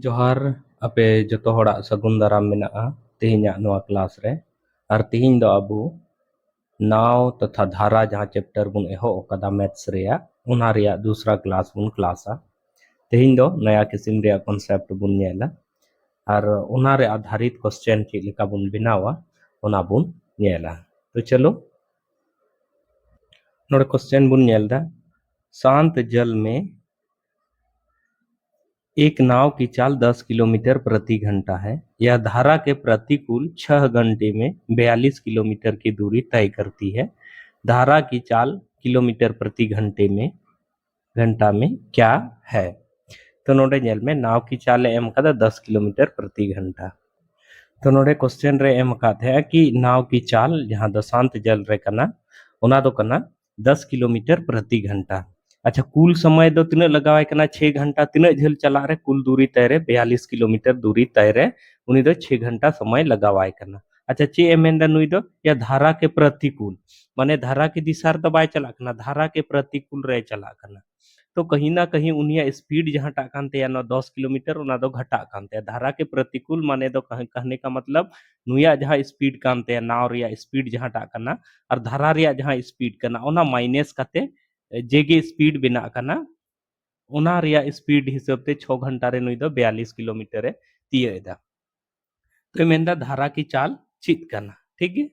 जोहार अपे जतो होड़ा सगुन दाराम मेनाआ तेहिᱧᱟᱜ नोआ क्लास रे और तेहिᱧ दो अबु नाव तथा धारा जहाँ चैप्टर बुन एहो ओकादा मैथ्स रेया उना रेया दूसरा क्लास बुन क्लासा तेहिᱧ दो नया किस्म रेया कॉन्सेप्ट बुन नेला और उना रे आधारित क्वेश्चन चेक लेका बुन बनावा उना बुन नेला। तो चलो नोडे क्वेश्चन बुन नेलदा शांत जल में एक नाव की चाल 10 किलोमीटर प्रति घंटा है। यह धारा के प्रतिकूल 6 घंटे में 42 किलोमीटर की दूरी तय करती है। धारा की चाल किलोमीटर प्रति घंटा में क्या है? तो नोडे नेल में नाव की चाल एम कदा 10 किलोमीटर प्रति घंटा। तो नोडे क्वेश्चन रे एम काते है कि नाव की चाल जहां दशांत जल रे कना ओना दो कना 10 किलोमीटर प्रति घंटा। अच्छा कुल समय दो तिना लगावाय कना 6 घंटा तिना झेल चला रे कुल दूरी तय रे 42 किलोमीटर दूरी तय रे उनी दो 6 घंटा समय लगावाय कना। अच्छा चे एमेंदा नुई दो या धारा के प्रतिकूल माने धारा की दिशा रे दो बाय चला कना धारा के प्रतिकूल रे चला कना। तो कहीं ना कहीं उनिया स्पीड जहाँ टाकान ते ना 10 किलोमीटर उना दो घटा कानते धारा के प्रतिकूल माने दो कहने का मतलब नुया जहाँ स्पीड कानते नाव रिया स्पीड जहाँ टाकाना और धारा रिया जहाँ स्पीड कना ओना माइनस काते जेगे स्पीड बिना कना ओना रिया स्पीड हिसाब ते 6 घंटा रे नुई दो 42 किलोमीटर रे तियेदा। तो मेंदा धारा की चाल चित कना ठीक है।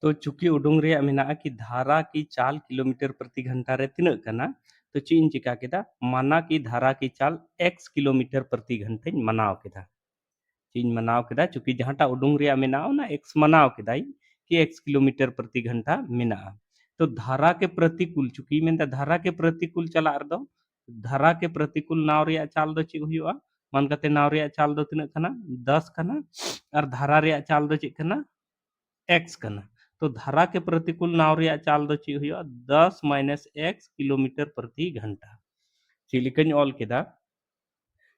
तो चूंकि उडुंग रे मेना कि धारा की चाल किलोमीटर प्रति घंटा रे तिना कना तो चीन चिका केदा माना की धारा की चाल x किलोमीटर प्रति घंटे मनाव केदा चीन मनाव केदा चूंकि जहांटा उडुंग रे मेना ना x मनाव केदाई कि x किलोमीटर प्रति घंटा मेना। तो धारा के प्रतिकूल चूंकि मेनदा धारा के प्रतिकूल चला दो धारा के प्रतिकूल नाव रे चाल दो ची हुआ मान कते नाव रे चाल दो तिना कना 10 कना और धारा रे चाल दो ची कना x कना। तो धारा के प्रतिकूल नाव रे चाल दो ची हुआ 10 माइनस x किलोमीटर प्रति घंटा चिलिकन ऑल केदा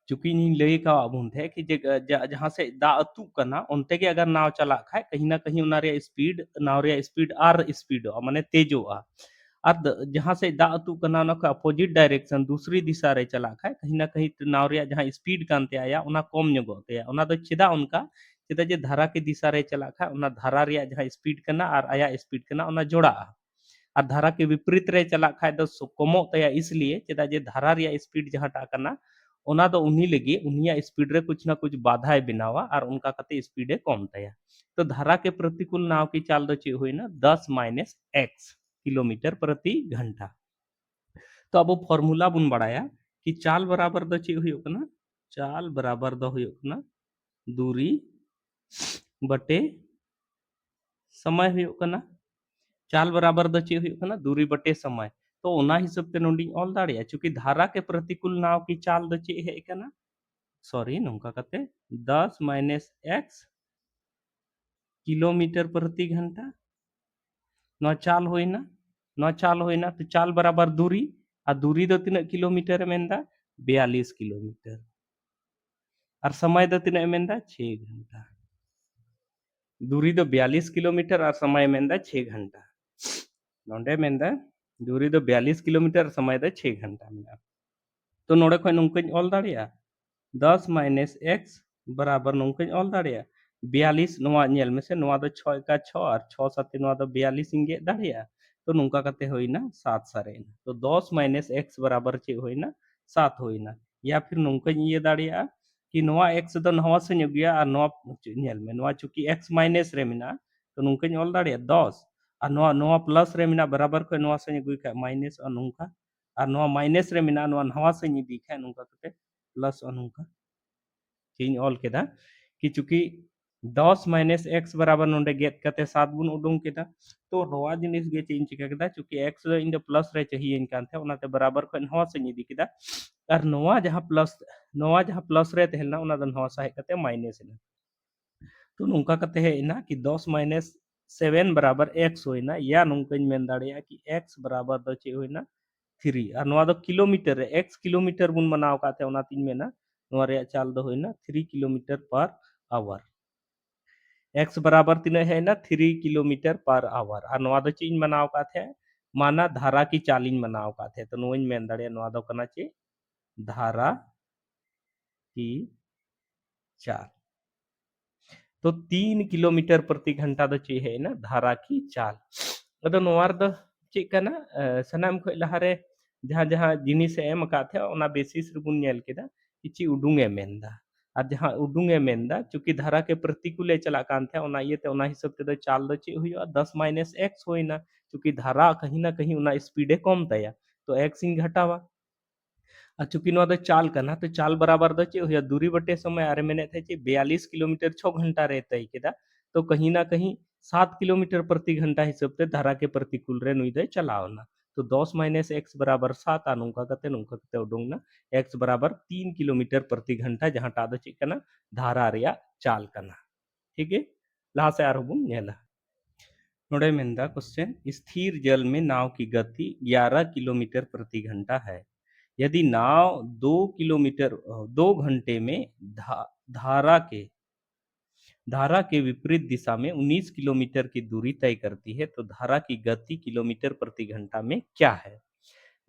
चूंकि नी लई का अबुन थे कि जहां से दा अतु कना उनते के अगर नाव चला खाए कहीं ना कहीं उना रे स्पीड नाव रे स्पीड आर स्पीड माने तेजो आ और जहां से दा अतु कना ना का अपोजिट डायरेक्शन दूसरी दिशा रे चला खाए कहीं ना कहीं नाव रे जहां स्पीड कानते आया उना कम नगोते उना दो चिदा उनका चिदा जे धारा के दिशा रे चला खाए उना धारा रे जहां स्पीड कना और आया स्पीड कना उना जोड़ा और धारा के विपरीत रे चला खाए दो कमो तया इसलिए चिदा जे धारा रे स्पीड जहां टा कना ओना दो उन्हीं लगी उन्हीं स्पीड रे कुछ ना कुछ बाधाएं बनावा और उनका कते स्पीड कम तया। तो धारा के प्रतिकूल नाव की चाल दो चे हुई ना 10 माइनस x किलोमीटर प्रति घंटा। तो अब फॉर्मूला बुन बढ़ाया कि चाल बराबर दो चे हुई कना चाल बराबर दो हुई कना दूरी बटे समय हुई कना चाल बराबर दो चे हुई कना दूरी बटे समय। तो ओना हिसाब ते नोंडी ऑल दाड़िया चूंकि धारा के प्रतिकूल नाव की चाल दो चे है कना सॉरी नौका कते 10 माइनस x किलोमीटर प्रति घंटा नौ चाल होइना तो चाल बराबर दूरी और दूरी दो तीन किलोमीटर मेंदा 42 किलोमीटर और समय दो तीन मेंदा 6 घंटा दूरी दो 42 किलोमीटर और समय मेंदा 6 घंटा नोंडे मेंदा दूरी दो 42 किलोमीटर समय दो 6 घंटा मेंदा। तो नोडे खय नोंकन ऑल दाड़िया 10 माइनस x बराबर नोंकन ऑल दाड़िया 42 नोआ नेल में से नोआ दो 6 का 6 और 6 साथे नोआ दो 42 इंगे दाड़िया तो नोंका कते होइना 7 सारेना। तो 10 माइनस x बराबर चे होइना 7 होइना या फिर नोंकन ये दाड़िया कि नोआ x दो नवा से गया और नोआ नेल में नोआ चूंकि x माइनस रे मिना तो नोंकन ऑल दाड़िया 10 और नोआ नोआ प्लस रे मिना बराबर को नोआ से गुई का माइनस और नोंका और नोआ माइनस रे मिना नोआ नवा से दी खाए नोंका कते प्लस और नोंका चीन ऑल केदा कि चूंकि 10 माइनस x बराबर नोंडे गेट कते 7 बुन उडुंग केदा। तो नोआ जिनिस गे चीन चिका केदा चूंकि x इन द प्लस रे चाहिए इनकान थे ओनाते बराबर को नवा से दी केदा और नोआ जहां प्लस रे तहलना ओना द नवा से कते माइनस ना। तो नोंका कते है ना कि 10 माइनस 7 बराबर x होइना या नोंकन मेन दाड़िया कि x बराबर दो चे होइना 3 और नोआ दो किलोमीटर रे x किलोमीटर बुन मनाव काते ओना तीन मेना नोआ रे चाल दो होइना 3 किलोमीटर पर आवर x बराबर तीन है ना 3 किलोमीटर पर आवर और नोआ दो चीन मनाव काते माना धारा की चालिन मनाव काते तो नोइन मेन दाड़िया नोआ दो कना चे धारा की चाल। तो 3 किलोमीटर प्रति घंटा दो चे है ना धारा की चाल। अदो नोवार दो चे कना सनाम खो लहारे जहाँ जहाँ जिनिस एम काथे ओना बेसिस रिबुन नेल केदा कि ची उडुंगे मेंदा। और जहाँ उडुंगे मेंदा चूंकि धारा के प्रतिकूले चला कान थे ओना ये ते ओना हिसाब ते दो चाल दो चे हुई 10 माइनस एक्स होइना चूंकि धारा कहीं ना कहीं ओना स्पीडे कम तया तो एक्स इन घटावा। चूंकि नवा दो चाल कना तो चाल बराबर दो चे हुआ दूरी बटे समय आरे मैंने थे चे 42 किलोमीटर 6 घंटा रहता ही केदा तो कहीं ना कहीं 7 किलोमीटर प्रति घंटा हिसाब से धारा के प्रतिकूल रे नुई दे चलावना। तो 10 माइनस एक्स बराबर 7 नुका कते उडुंगना एक्स बराबर 3 किलोमीटर प्रति घंटा जहां टा दो चे कना धारा रिया चाल कना। ठीक है लहा से आरो बुन नेला नोड़े मेंदा क्वेश्चन स्थिर जल में नाव की गति 11 किलोमीटर प्रति घंटा है। यदि नाव 2 घंटे में धारा के विपरीत दिशा में 19 किलोमीटर की दूरी तय करती है तो धारा की गति किलोमीटर प्रति घंटा में क्या है।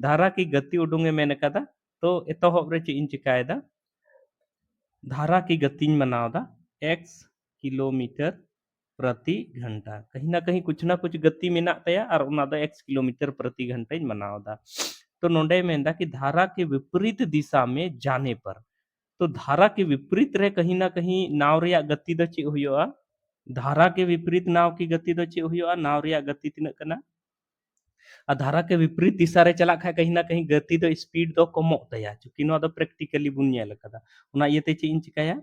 धारा की गति उडूंगे मैंने कहा तो एतहब रे इन चिकायदा धारा की गति मनावदा x किलोमीटर प्रति घंटा कहीं ना कुछ गति मेना तया और उना दा x किलोमीटर प्रति घंटा मनावदा। तो नोंडे मेंदा कि धारा के विपरीत दिशा में जाने पर तो धारा के विपरीत रे कहीं ना कहीं नाव रिया गति द चे हुआ धारा के विपरीत नाव की गति द चे हुआ नाव रिया गति तिना कना और धारा के विपरीत दिशा रे चला खा कहीं ना कहीं गति दो स्पीड दो कमो तया चूंकि नो दो प्रैक्टिकली बुन नेल कदा उना येते चे इन चिकाया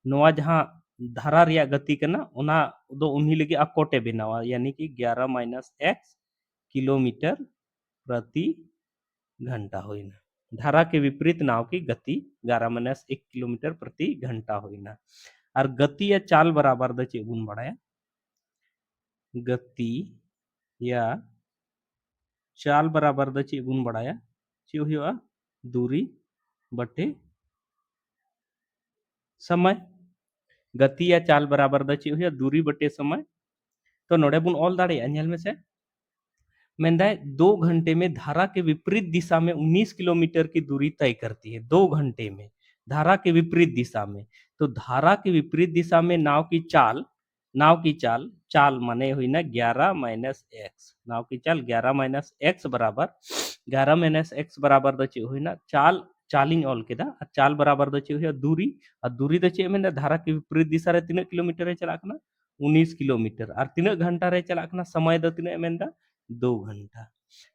नोआ जहां धारा रिया गति कना उना दो उन्हीं लगे अकोटे बनावा यानी कि 11 माइनस एक्स किलोमीटर प्रति घंटा होइना धारा के विपरीत नाव की गति 11 माइनस 1 किलोमीटर प्रति घंटा होइना और गति या चाल बराबर द चे बुन बड़ाया गति या चाल बराबर द चे बुन बड़ाया चे हुआ दूरी बटे समय गति या चाल बराबर द चे हुआ दूरी बटे समय। तो नोड़े बुन ऑल दाड़े अन्यल में से मेंदा 2 घंटे में धारा के विपरीत दिशा में 19 किलोमीटर की दूरी तय करती है 2 घंटे में धारा के विपरीत दिशा में। तो धारा के विपरीत दिशा में नाव की चाल चाल माने हुई ना 11 माइनस एक्स नाव की चाल 11 माइनस एक्स बराबर 11 माइनस एक्स बराबर दचे हुई ना चाल चालिंग ऑल केदा चाल बराबर दचे हुई दूरी और दूरी दचे में धारा के विपरीत दिशा रे तीन किलोमीटर रे चला कना 19 किलोमीटर और तीन घंटा रे चला कना समय द तीन मेंदा 2 घंटा।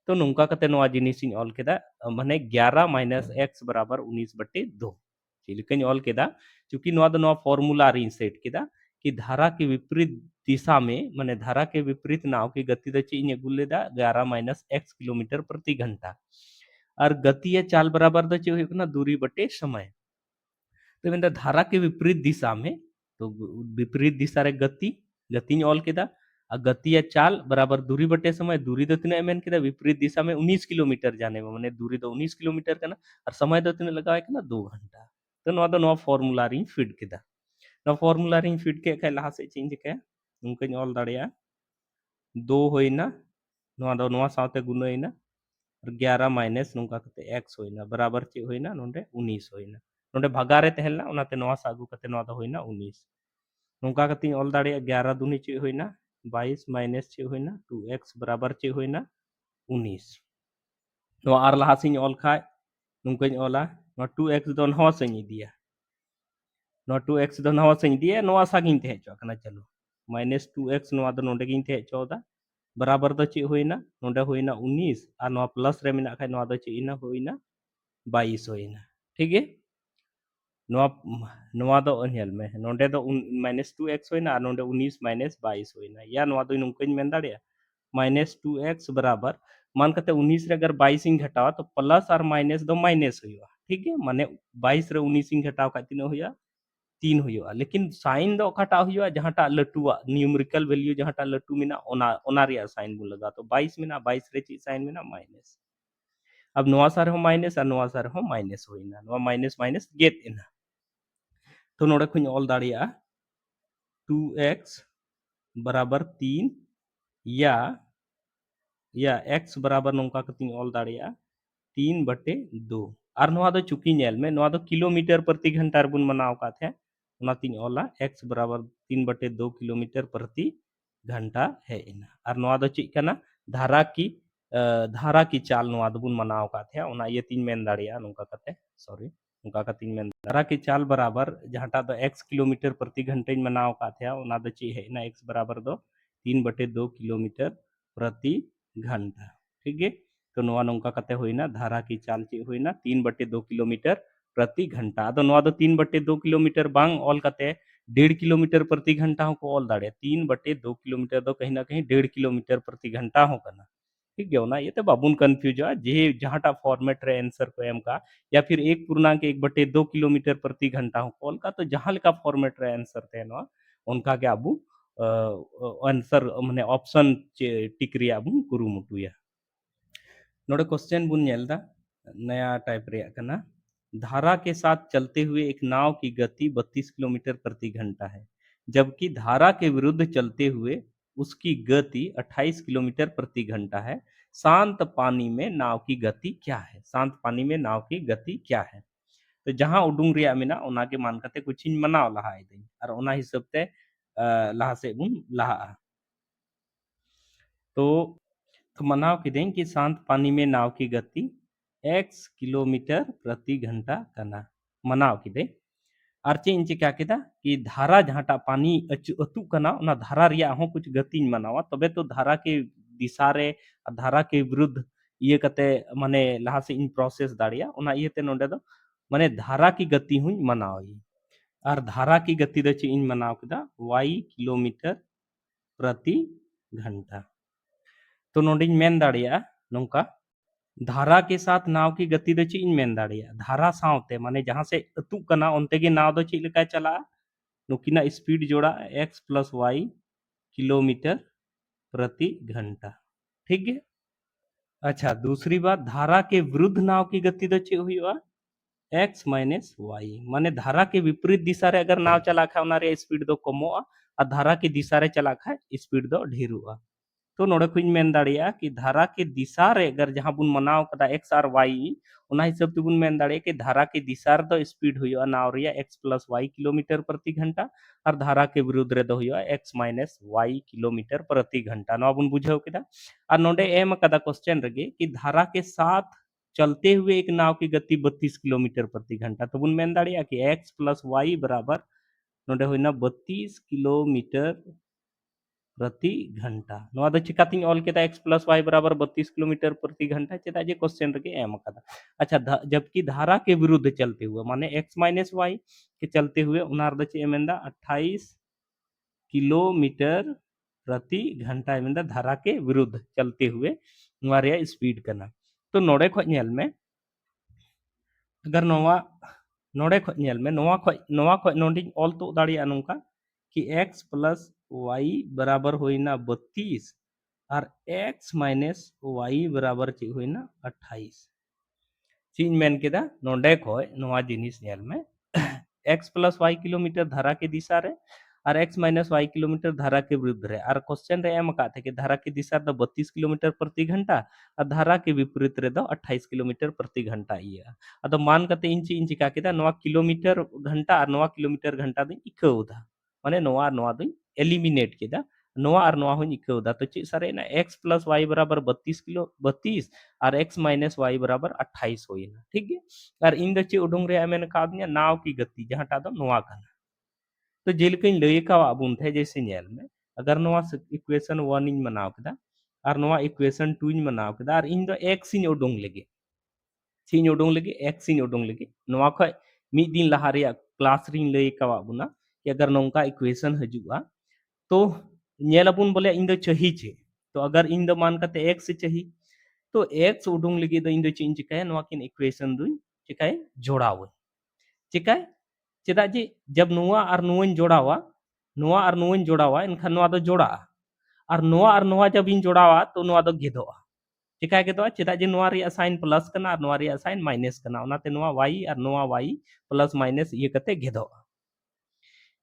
तो नौका कते नोआ जिनिस इन ऑल केदा माने 11 माइनस एक्स बराबर 19 बटे 2 चिलकन ऑल केदा चूंकि नोआ द नोआ फार्मूला री सेट केदा कि धारा के विपरीत दिशा में माने धारा के विपरीत नाव की गति द ची गुलेदा 11 माइनस एक्स किलोमीटर प्रति घंटा और गति या चाल बराबर द ची हुई दूरी बटे समय। तो मेंदा धारा के विपरीत दिशा में तो विपरीत दिशा रे गति ऑल केदा गति या चाल बराबर दूरी बटे समय दूरी दो तीन एमएन के विपरीत दिशा में 19 किलोमीटर जाने में माने दूरी दो 19 किलोमीटर का ना और समय दो तीन लगावे के ना 2 घंटा। तो नोआ दो नोआ फार्मूला रिंग फिट केदा नोआ फार्मूला रिंग फिट के खाय लहा से चेंज के उनके ऑल दाड़िया 2 होइना नोआ दो नोआ साथे गुनाइना और 11 माइनस नुका कते x होइना बराबर चे होइना नोंडे 19 होइना नोंडे भागारे तहेलना उनाते नोआ सागु कते नोआ दो होइना 19 नुका कते ऑल दाड़िया 11 दुनी चे होइना 22 माइनस चे होइना 2x बराबर चे होइना 19 नो आर लहा सिंह ऑल खाय नुकनी ऑला नो 2x दो नवा सिंह दिया नो 2x दो नवा सिंह दिया नवा सागिन ते हेचो कना चलो माइनस 2x नवा दो नोंडे गिन ते हेचोदा बराबर दो चे होइना नोंडे होइना 19 और नवा प्लस रे मेना खाय नवा दो चे इना होइना 22 होइना ठीक है नवा नवा दो अनहल में नोंडे दो माइनस 2x होइना और नोंडे 19 माइनस 22 होइना या नवा दो नुकनी मेन दाड़िया माइनस 2x बराबर मान करते 19 रे अगर 22 इन घटावा तो प्लस और माइनस दो माइनस हुआ ठीक है माने 22 रे 19 इन घटाव का तीन हुआ 3 हुआ लेकिन साइन दो काटा हुआ जहांटा लटुआ न्यूमेरिकल वैल्यू जहांटा लटू मिना ओना रिया साइन बुन लगा तो 22 मिना 22 रे ची साइन मिना माइनस अब नोआ सार हो माइनस और नोआ सार हो माइनस होइना नोआ माइनस माइनस गेट इना तो नोडे खुन ऑल दाड़िया 2x बराबर 3 या x बराबर नौका कती ऑल दाड़िया 3 बटे 2 और नोआ दो चुकी नेल में नोआ दो किलोमीटर प्रति घंटा बुन मनाव का थे उनातिन ओला x बराबर 3/2 किलोमीटर प्रति घंटा है इना और नोआ दो ची कना धारा की चाल नोआ दो बुन मनाव का थे उना ये तीन मेन दाड़िया नुका कते सॉरी नुका का तीन मेन धारा की चाल बराबर जहाटा दो x किलोमीटर प्रति घंटे मनाव का थे उना दो ची है ना x बराबर दो 3/2 किलोमीटर प्रति घंटा ठीक है तो नोआ नोंका कते होइना धारा की चाल ची होइना 3/2 किलोमीटर प्रति घंटा तो नोआ दो 3/2 किलोमीटर बांग ऑल कते 1.5 किलोमीटर प्रति घंटा को ऑल दाड़े 3/2 किलोमीटर दो कहीं ना कहीं 1.5 किलोमीटर प्रति घंटा हो कना ठीक है ना ये तो बाबुन कंफ्यूज है जे जहाटा फॉर्मेट रे आंसर को एम का या फिर 1.1/2 किलोमीटर प्रति घंटा हो कॉल का तो जहां का फॉर्मेट रे आंसर थे ना उनका के आबू आंसर माने ऑप्शन टिक रे आबू कुरुमुटुया नोड़े क्वेश्चन बुन नेलदा नया टाइप रे कना धारा के साथ चलते हुए एक नाव की गति 32 किलोमीटर प्रति घंटा है जबकि धारा के विरुद्ध चलते हुए उसकी गति 28 किलोमीटर प्रति घंटा है शांत पानी में नाव की गति क्या है शांत पानी में नाव की गति क्या है तो जहां उडुंग रिया मिना उना के मान कते कुछ इन मनाव लहा इदिन और उना हिसाब ते लहा से बुन लहा तो मनाव किदें कि शांत पानी में नाव की गति x किलोमीटर प्रति घंटा कना मनाव किदे और चे इन चिका किदा कि धारा जहाटा पानी अतु कना उना धारा रिया हो कुछ गति मनावा तबे तो धारा के दिशा रे धारा के विरुद्ध ये कते माने लहा से इन प्रोसेस दाड़िया उना ये ते नोंडे दो माने धारा की गति हुई मनावी और धारा की गति दो चे इन मनाव किदा y किलोमीटर प्रति घंटा तो नोडिन मेन दाड़िया नोंका धारा के साथ नाव की गति दो ची मेन दाड़िया धारा सावते माने जहां से अतु कना उनते के नाव दो ची लेका चला नुकिना स्पीड जोड़ा x + y किलोमीटर प्रति घंटा ठीक है अच्छा दूसरी बात धारा के विरुद्ध नाव की गति दो ची हुआ x - y माने धारा के विपरीत दिशा रे अगर नाव चला खा उना रे स्पीड दो कमोआ और धारा की दिशा रे चला खा स्पीड दो ढेरुआ तो नोड़े खुइन मेन दाड़िया कि धारा के दिशा रे अगर जहां बुन मनाव कदा x और y उना हिसाब ते बुन मेन दाड़िया कि धारा के दिशा रे दो स्पीड हुआ नाव रिया x + y किलोमीटर प्रति घंटा और धारा के विरुद्ध रे दो हुआ x - y किलोमीटर प्रति घंटा नवा बुन बुझाव केदा और नोडे एम कदा क्वेश्चन रगे कि धारा के साथ चलते हुए एक नाव की गति 32 किलोमीटर प्रति घंटा तो बुन मेन दाड़िया कि x + y बराबर नोडे होइना 32 किलोमीटर प्रति घंटा नवा दो चिकातिंग ऑल केदा x + y बराबर 32 किलोमीटर प्रति घंटा चेदा जे क्वेश्चन रगे एम कदा अच्छा जबकि धारा के विरुद्ध चलते हुए माने x - y के चलते हुए उनार दो चे एमेंदा 28 किलोमीटर प्रति घंटा एमेंदा धारा के विरुद्ध चलते हुए नवा रे स्पीड करना तो नोड़े खो नेल में अगर नोवा नोड़े खो नेल में नोवा खो नोंडी ऑल तो दाड़िया नोंका कि x + y बराबर होइना 32 और x - y बराबर ची होइना 28 चीज मेन केदा नोंडे खो नोवा जिनिस नेल में x + y किलोमीटर धारा के दिशा रे और x - y किलोमीटर धारा के विरुद्ध रे और क्वेश्चन रे एम का थे कि धारा की दिशा दो 32 किलोमीटर प्रति घंटा और धारा के विपरीत रे दो 28 किलोमीटर प्रति घंटा इया अदो मान कते इंची इंची का केदा नोवा किलोमीटर घंटा और नोवा किलोमीटर घंटा दिन इकौदा माने नोवा दिन एलिमिनेट केदा नोवा और नोवा हुन इकौदा तो ची सारे ना x + y बराबर 32 और x - y बराबर 28 होइना ठीक है और इन दो ची उडुंग रे एमन का नाव की गति जहां टा दो नोवा कना तो जेलकइन लई का बुन थे जैसे नेल में अगर नोवा इक्वेशन 1 इन मनाव केदा और नोवा इक्वेशन 2 इन मनाव केदा और इन दो x इन उडुंग लगे ची उडुंग लगे x इन उडुंग लगे नोवा खो मी दिन लहा रे क्लास रिन लई का बुना कि अगर नोंका इक्वेशन हजुआ तो नेलबुन बोले इन दो चाही छे तो अगर इन दो मान कते x चाही तो x उडुंग लगे दो इन दो चिन चिकाय नोवा किन इक्वेशन दुई चिकाय जोड़ाव चिकाय चेदा जे जब नोवा और नोवाइन जोड़ावा इनखान नोवा दो जोड़ा और नोवा जब इन जोड़ावा तो नोवा दो गेदोआ चिका गेदोआ चेदा जे नोवा रिया साइन प्लस कना और नोवा रिया साइन माइनस कना ओनाते नोवा y और नोवा y प्लस माइनस ये कते गेदोआ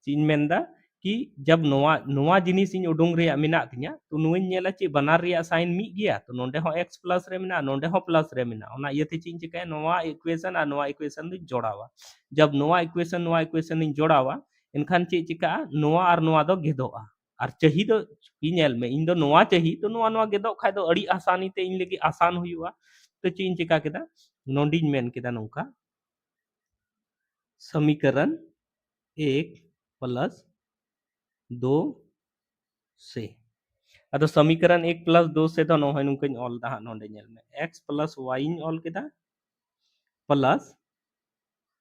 चीन मेंदा कि जब नोआ नोआ जिनिस इन उडुंग रे मिना तिया तो नुई नेला चे बनार रे साइन मी गया तो नोंडे हो x प्लस रे मिना नोंडे हो प्लस रे मिना ओना इयते चिन चिकाय नोआ इक्वेशन आ नोआ इक्वेशन दि जोड़ावा जब नोआ इक्वेशन इन जोड़ावा इनखान चे चिका नोआ और नोआ दो गेदोआ और चाही दो इनेल में इन दो नोआ चाही तो नोआ नोआ गेदो खाय दो अड़ी आसानी ते इन लगी आसान हुआ तो चिन चिका केदा नोंडी मेन केदा नोंका समीकरण 1 प्लस 2 से अदो समीकरण 1 प्लस 2 से तो नोहय नुकन ऑल दा नोंडे नेल में x प्लस y इन ऑल केदा प्लस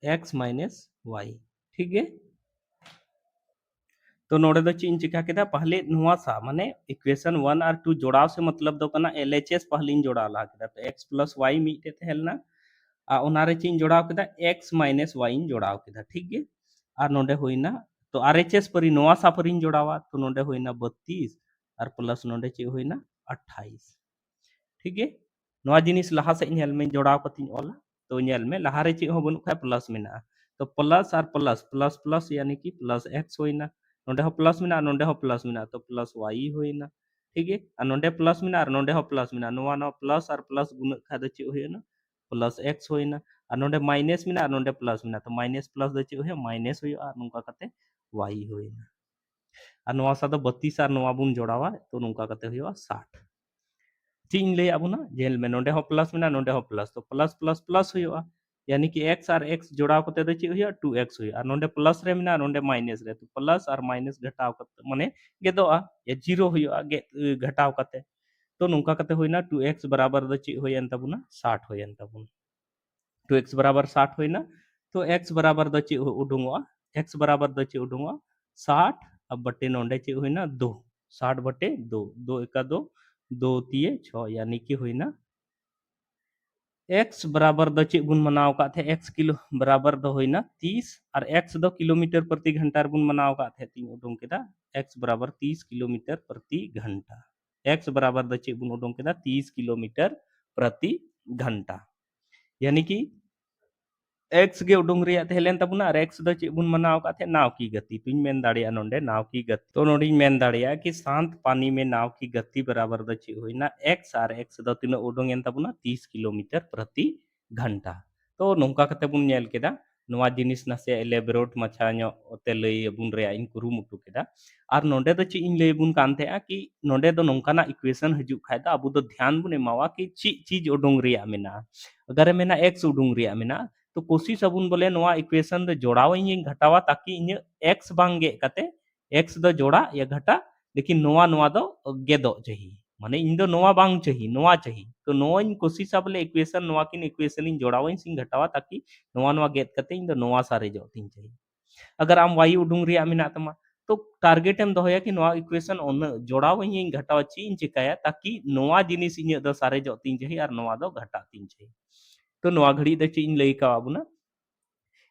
x माइनस y ठीक है तो नोडे दो चीन चिका केदा पहले नुआ सा माने इक्वेशन 1 और 2 जोड़ाव से मतलब दो कना LHS पहले इन जोड़ा ला केदा तो x प्लस y मीटे थेलना आ ओनारे चीन जोड़ाव केदा x माइनस y इन जोड़ाव केदा ठीक है और नोडे होइना तो RHS परी नुआ सा परी इन जोड़ावा तो नोडे होइना 32 और प्लस नोडे चे होइना 28 ठीक है नोआ जिनिस लहा से नेल में जोड़ाव कतिन ओला तो नेल में लहा रे चे हो बनु खा प्लस मेना तो प्लस और प्लस प्लस प्लस यानी कि प्लस x होइना नोडे हो प्लस मेना नोडे हो प्लस मेना तो प्लस y होइना ठीक है और नोडे प्लस मेना और नोडे हो प्लस मेना नोआ नो प्लस और प्लस गुण खा दो चे होइना प्लस x होइना और नोडे माइनस मेना और नोडे प्लस मेना तो माइनस प्लस दो चे हो माइनस होइया नुका कते y होइना और नोआ सा दो 32 और नोआ बुन जोड़ावा तो नुका कते होइया 60 चीन ले आबुना जेल में नोडे हो प्लस में नोडे हो प्लस तो प्लस प्लस प्लस हुआ यानी कि x और x जोड़ाव करते दो ची हुआ 2x हुआ और नोडे प्लस रे में नोडे माइनस रे तो प्लस और माइनस घटाव करते माने गेदोआ या जीरो हुआ घटाव करते तो नुका करते हुईना 2x बराबर दो ची होयन तबुना 60 होयन तबुन 2x बराबर 60 होइना तो x बराबर दो ची उडुंगवा x बराबर दो ची उडुंगवा 60 अब बटे नोडे ची होइना 2 60 बटे 2 2 एका 2 2 तिये 6 यानी कि होइना x बराबर दो चे बुन मनाव का थे x किलो बराबर दो होइना 30 और x दो किलोमीटर प्रति घंटा बुन मनाव का थे तीन उडुंग केदा x बराबर 30 किलोमीटर प्रति घंटा x बराबर दो चे बुन उडुंग केदा 30 किलोमीटर प्रति घंटा यानी कि x गे उडुंग रिया थेलेन तबुना और x दो चे बुन मनाव का थे नाव की गति तुम मेन दाड़िया नोंडे नाव की गति तो नोडी मेन दाड़िया कि शांत पानी में नाव की गति बराबर दो चे होइना x और x दो तीन उडुंग एन तबुना 30 किलोमीटर प्रति घंटा तो नोंका कते बुन नेल केदा नोआ जिनिस नसे एलेबोरेट माछा नो ओते लई बुन रिया इन कुरुमुटु केदा और नोंडे दो चे इन लई बुन कान थे कि नोंडे दो नोंकाना इक्वेशन हजू खाय दा अबु दो ध्यान बुन एमावा कि ची चीज उडुंग रिया मेना अगर मेना x उडुंग रिया मेना तो कोशिश अबुन बोले नोआ इक्वेशन दो जोड़ाव इन घटावा ताकि इन x बांगे कते x दो जोड़ा या घटा लेकिन नोआ नोआ दो गेदो चाहिए माने इन दो नोआ बांग चाहिए तो नोआ इन कोशिश बोले इक्वेशन नोआ किन इक्वेशन इन जोड़ाव इन सिंग घटावा ताकि नोआ नोआ गेद कते इन दो नोआ सारे जो तीन चाहिए अगर आम y उडुंग रिया मिना तमा तो टारगेट एम दोया कि नोआ इक्वेशन ओन जोड़ाव इन घटावा ची इन चिकाया ताकि नोआ जिनिस इन दो सारे जो तीन चाहिए और नोआ दो घटा तीन चाहिए तो नोआ घड़ी दो ची इन लई का आबुना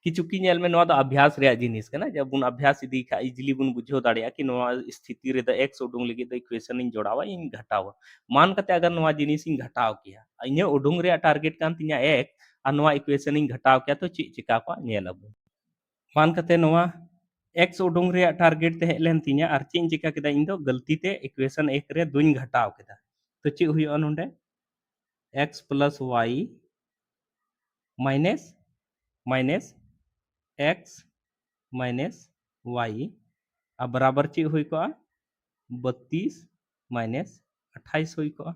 कि चूंकि नेल में नोआ दो अभ्यास रे जिनिस कना जब बुन अभ्यास इदी खा इजिली बुन बुझो दाड़िया कि नोआ स्थिति रे द x उडुंग लगी द इक्वेशन इन जोड़ावा इन घटावा मान कते अगर नोआ जिनिस इन घटाव किया इन उडुंग रे टारगेट कान तिया x और नोआ इक्वेशन इन घटाव किया तो ची चिका को नेल अब मान कते नोआ x उडुंग रे टारगेट ते हेलेन तिया और ची चिका केदा इन दो गलती ते इक्वेशन 1 रे दुइन घटाव केदा तो ची हुयो नोंडे x plus y minus minus x minus y अब बराबर ची हुई को 32 माइनस 28 हुई को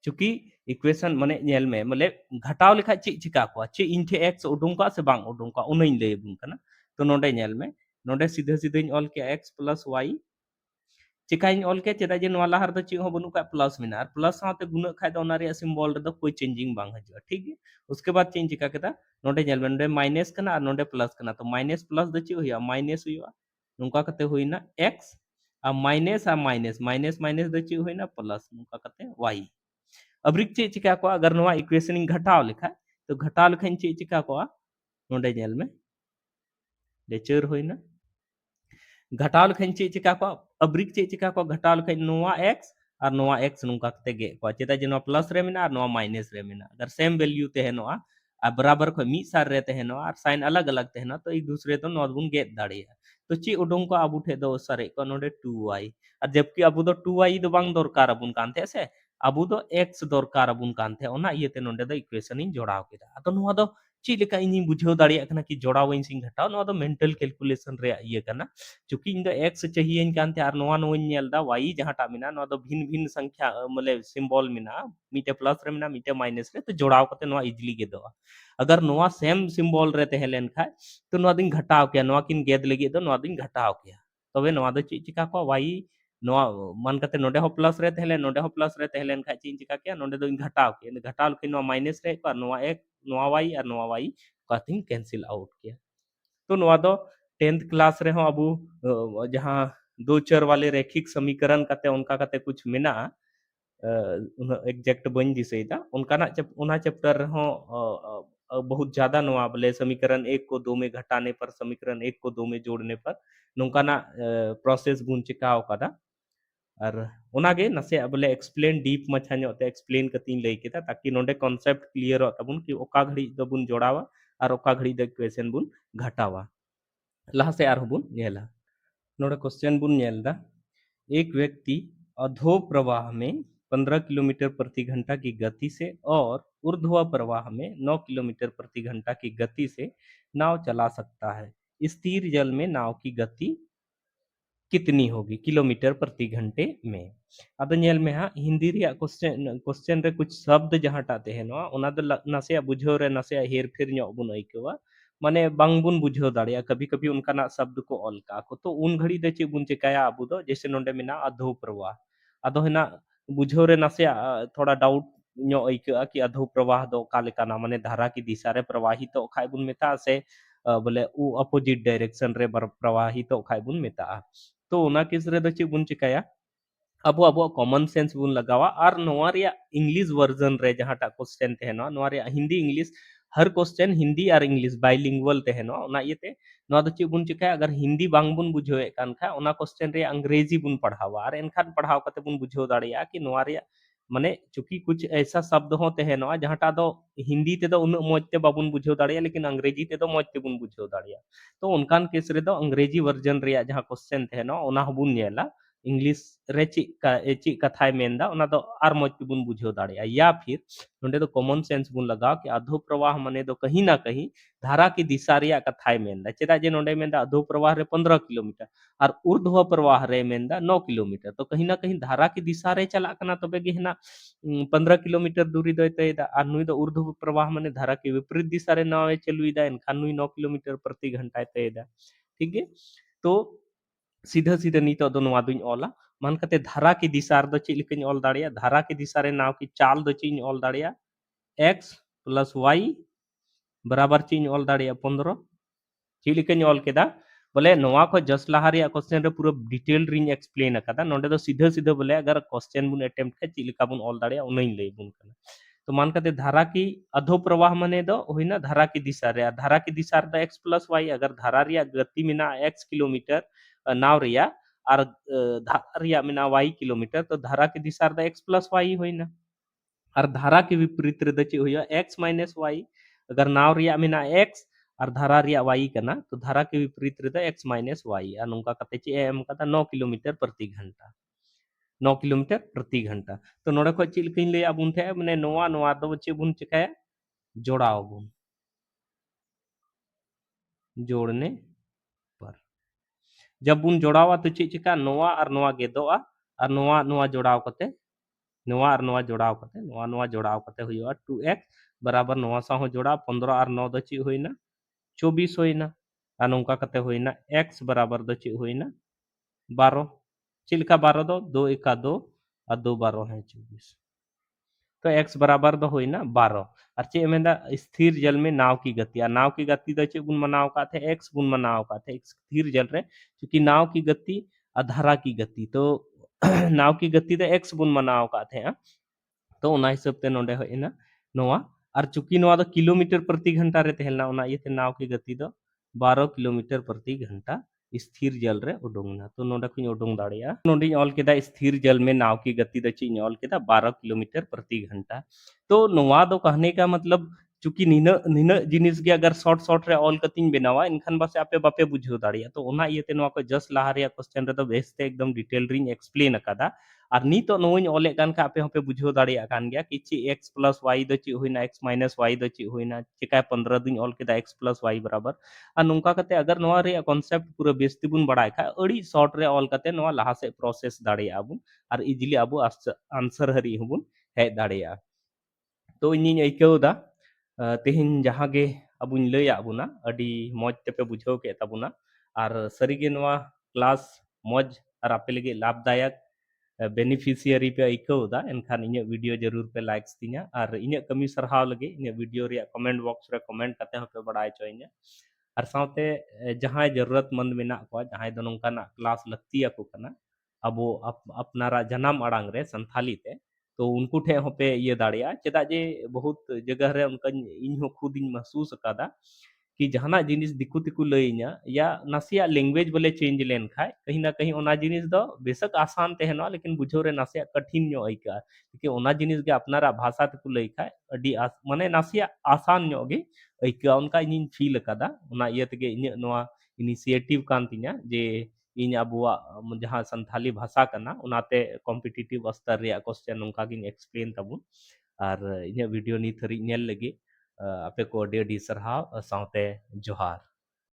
चूंकि इक्वेशन माने नेल में मतलब घटाव लेखा ची चिका को ची इन थे x उडुंग का से बांग उडुंग का उनइन ले बुन कना तो नोडे नेल में नोडे सीधे सीधे ऑल के x प्लस y चिकाइन ऑल के चेदा जे नोआ लहर द ची हो बनु का प्लस मिना और प्लस साथे गुना खाय द ओना रे सिंबल रे द कोई चेंजिंग बांग हजो ठीक है उसके बाद चेंज चिका केदा नोडे नेल में नोडे माइनस कना और नोडे प्लस कना तो माइनस प्लस द ची होया माइनस हुआ नुका कते होइना x आ माइनस माइनस माइनस द ची होइना प्लस नुका कते y अब रिक चे चिका को अगर नोआ इक्वेशन घटाव लिखा तो घटाव लिखा चे चिका को नोडे नेल में लेचर होइना घटाव लिखा चे चिका को अब रिक चे चिका को घटाव लिखा नोआ x और नोआ x नुका कते गे को चेता जे नोआ प्लस रे मिना और नोआ माइनस रे मिना अगर सेम वैल्यू ते है नोआ बराबर खो मी सार रे तहनो और साइन अलग अलग तहनो तो एक दूसरे तो नोट बुन गेट दाड़िया तो ची उडुंग को अबू ठे दो सारे को नोडे 2y और जबकि अबू तो 2y दो बांग दरकार अबुन कांते से अबू दो x दरकार अबुन कांते ओना इयते नोडे दो इक्वेशन इन जोड़ाव केदा अतो नुवा दो ची लेका इनी बुझाव दाड़िया कना कि जोड़ाव इन सिंग घटाव नुवा दो मेंटल कैलकुलेशन रे इये कना चूंकि इन दो x चाहिए इन कांते और नुवा नुवा नेल दा y जहाटा मिना नुवा दो भिन्न भिन्न संख्या मतलब सिंबल मिना मीटे प्लस रे मिना मीटे माइनस रे तो जोड़ाव कते नुवा इजीली गेदोआ अगर नुआ सेम सिंबल रे तहे लेन खाय तो नुआ दिन घटाव के नुआ किन गेद लगी तो नुआ दिन घटाव के तबे नुआ दो ची चिका को वाई नुआ मान कते नोडे हो प्लस रे तहे लेन नोडे हो प्लस रे तहे लेन खाय ची चिका के नोडे दो घटाव के नुआ माइनस रे को नुआ एक नुआ वाई और नुआ वाई का थिंग कैंसिल आउट के तो नुआ दो 10th क्लास रे हो अबू जहां दो चर वाले रैखिक समीकरण कते उनका कते कुछ मेना एग्जैक्ट बन दिसैदा उनका उना चैप्टर हो बहुत ज़्यादा नवा बोले समीकरण 1 को 2 में घटाने पर समीकरण 1 को 2 में जोड़ने पर नोंकाना प्रोसेस गुण चिकाव कदा और ओनागे नसे बोले एक्सप्लेन डीप मछा ᱧᱚᱜ एक्सप्लेन कतिन लई केदा ताकि नोंडे कॉन्सेप्ट क्लियर तबुन कि ओका घड़ी दो बुन जोड़ावा और ओका घड़ी दो इक्वेशन बुन घटावा लहा से आर बुन नेला नोडे क्वेश्चन बुन नेलदा एक व्यक्ति अधो प्रवाह में 15 किलोमीटर प्रति घंटा की गति से और ऊर्ध्व प्रवाह में 9 किलोमीटर प्रति घंटा की गति से नाव चला सकता है। स्थिर जल में नाव की गति कितनी होगी किलोमीटर प्रति घंटे में अब नेल में हाँ हिंदी रिया क्वेश्चन रे कुछ शब्द जहाँ टाते हैं ना ओना दो नसे बुझो रे नसे हेर फेर ᱧᱚᱜ बुन आइकवा माने बांग बुन बुझो दाड़िया कभी कभी उनका ना शब्द को अलका को तो उन घड़ी दे चे बुन चिकाया अबू दो जैसे नोंडे मिना अधो प्रवाह अदो हेना बुझो रे नसे थोड़ा डाउट ᱧᱚᱜ आइका कि अधो प्रवाह दो का लेका ना माने धारा की दिशा रे प्रवाहित तो खाय बुन मेता से बोले उ अपोजिट डायरेक्शन रे प्रवाहित तो खाय बुन मेता तो ओना केस रे दो चे बुन चिकाया अब अब कॉमन सेंस बुन लगावा और नोआ रिया इंग्लिश वर्जन रे जहां क्वेश्चन तहनो नोआ रिया हिंदी इंग्लिश हर क्वेश्चन हिंदी और इंग्लिश बाइलिंगुअल तहनो ओना इते नोआ दो चे बुन चिकाया अगर हिंदी बांग बुन बुझोए कान खा ओना क्वेश्चन रे अंग्रेजी बुन पढ़ावा और एनखान पढ़ाव कते बुन बुझो दाड़िया कि नोआ रिया माने चूंकि कुछ ऐसा शब्द हो तहनो जहां दो हिंदी ते दो उन मौज ते बाबुन बुझो दाड़िया लेकिन अंग्रेजी ते दो मौज ते बुन बुझो दाड़िया तो उनकान केस रे दो अंग्रेजी वर्जन रे जहां क्वेश्चन तहनो ओना हबुन नेला इंग्लिश रे ची कथाय मेंदा ओना दो आर मौज ते बुन बुझो दाड़िया या फिर नोंडे दो कॉमन सेंस बुन लगाओ कि अधो प्रवाह माने दो कहीं ना कहीं धारा की दिशा रिया कथाय मेंदा चेदा जे नोंडे मेंदा अधो प्रवाह रे 15 किलोमीटर और ऊर्ध्व प्रवाह रे मेंदा 9 किलोमीटर तो कहीं ना कहीं धारा की दिशा रे चला कना तबे गे हेना 15 किलोमीटर दूरी दो तयदा और नुई दो ऊर्ध्व प्रवाह माने धारा के विपरीत दिशा रे नावे चलुईदा एनखान नुई 9 किलोमीटर प्रति घंटा तयदा ठीक है तो सीधा सीधा नितो दो नोआ दुई ओला मान कते धारा की दिशा रे दो चे लिखिन ओल दाड़िया धारा की दिशा रे नाव की चाल दो चीन ओल दाड़िया x प्लस y बराबर चीन ओल दाड़िया 15 ची लिखिन ओल केदा बोले नोआ को जस्ट लहा रिया क्वेश्चन रे पूरा डिटेल रिंग एक्सप्लेन अकादा नोंडे दो सीधा सीधा बोले अगर क्वेश्चन बुन अटेम्प्ट के ची लिखा बुन ओल दाड़िया उनई लई बुन कना तो मान कते धारा की अधो प्रवाह माने दो होइना धारा की दिशा रे धारा की दिशा रे x प्लस y अगर धारा रिया गति मिना x किलोमीटर नाव रिया और धारा रिया मिना y किलोमीटर तो धारा की दिशा रे x प्लस y होइना और धारा के विपरीत रे दची होया x माइनस y अगर नाव रिया मिना x और धारा रिया y कना तो धारा के विपरीत रे द x माइनस y और नोंका कते ची एम कता 9 किलोमीटर प्रति घंटा 9 किलोमीटर प्रति घंटा तो नोडे को ची लिखिन ले अबुन थे माने नोआ नोआ दो ची बुन चिकाया जोड़ाओ बुन जोड़ने पर जब बुन जोड़ावा तो ची चिका नोआ और नोआ गेदोआ और नोआ नोआ जोड़ाव कते नोआ और नोआ जोड़ाव कते नोआ नोआ जोड़ाव कते हुआ 2x बराबर नोआ सा हो जोड़ा 15 और 9 दो ची होइना 24 होइना और नोंका कते होइना x बराबर दो ची होइना 12 चिलका 12 दो 2 एका 2 और 2 12 है 24 तो x बराबर दो होइना 12 और चे मेंदा स्थिर जल में नाव की गति या नाव की गति दो चे गुण मनाव का थे x गुण मनाव का थे स्थिर जल रे क्योंकि नाव की गति अधारा की गति तो नाव की गति तो x गुण मनाव का थे तो ओना हिसाब ते नोंडे होइना नोआ और चूंकि नोआ दो किलोमीटर प्रति घंटा रे तेहलना ओना ये नाव की गति दो 12 किलोमीटर प्रति घंटा स्थिर जल रे उडुंगना तो नोंडे कुछ उडुंग दाड़िया नोंडे ऑल केदा स्थिर जल में नाव की गति द ची ऑल केदा 12 किलोमीटर प्रति घंटा तो नोआ दो कहने का मतलब चूंकि नीना नीना जिनिस गे अगर शॉर्ट शॉर्ट रे ऑल कतिन बनावा इनखान बासे आपे बापे बुझाव दाड़िया तो ओना इयते नोआ को जस्ट लाहा रे क्वेश्चन रे तो बेसते एकदम डिटेल रिंग एक्सप्लेन अकादा और नीतो नोइन ऑले कान का आपे हपे बुझाव दाड़िया कान गया कि ची x प्लस y दो ची होइना x माइनस y दो ची होइना चिका 15 दिन ऑल केदा x प्लस y बराबर और नोंका कते अगर नोआ रे कॉन्सेप्ट पूरा बेसती बुन बड़ाय खा अड़ी शॉर्ट रे ऑल कते नोआ लाहा से प्रोसेस दाड़िया अबुन और इजीली अबु आंसर हरी हबुन हे दाड़िया तो इनिन अइकौदा तेहिन जहाँ गे अबुन लैया बुना अडी मौज तेपे बुझाव के ताबुना और सरीगे नोआ क्लास मौज और आपे लगे लाभदायक बेनिफिशियरी पे अइकौदा एनखान इᱧᱟᱹᱜ वीडियो जरूर पे लाइक्स तिᱧा और इᱧᱟᱹᱜ कमी सरहाव लगे इᱧᱟᱹᱜ वीडियो रे कमेंट बॉक्स रे कमेंट कते हपे बड़ाय चोइᱧा और साथे जहां जरूरतमंद मेना को जहां दो नोंकाना क्लास लक्तिया को कना अबो अपनारा जनाम अड़ांग रे संथाली ते तो उनको ठे हपे ये दाड़िया चेदा जे बहुत जगह रे उनका इन हो खुद इन महसूस अकादा कि जहाना जिनिस दिकु तिकु लइnya या नासिया लैंग्वेज बोले चेंज लेन खाय कहीं ना कहीं ओना जिनिस दो बेशक आसान तेहनो लेकिन बुझो रे नासिया कठिन नो आइका कि ओना जिनिस गे अपनारा भाषा तिकु लइ खाय अडी माने नासिया आसान नो गे आइका उनका इन फील अकादा ओना इयत गे इन नोआ इनिशिएटिव कान तिnya जे इन अबुआ जहां संथाली भाषा कना उनाते कॉम्पिटिटिव स्तर रे क्वेश्चन उनका गिन एक्सप्लेन तबु और इन वीडियो नी थरी नेल लगी आपे को अडी अडी सरहाव साथे जोहार।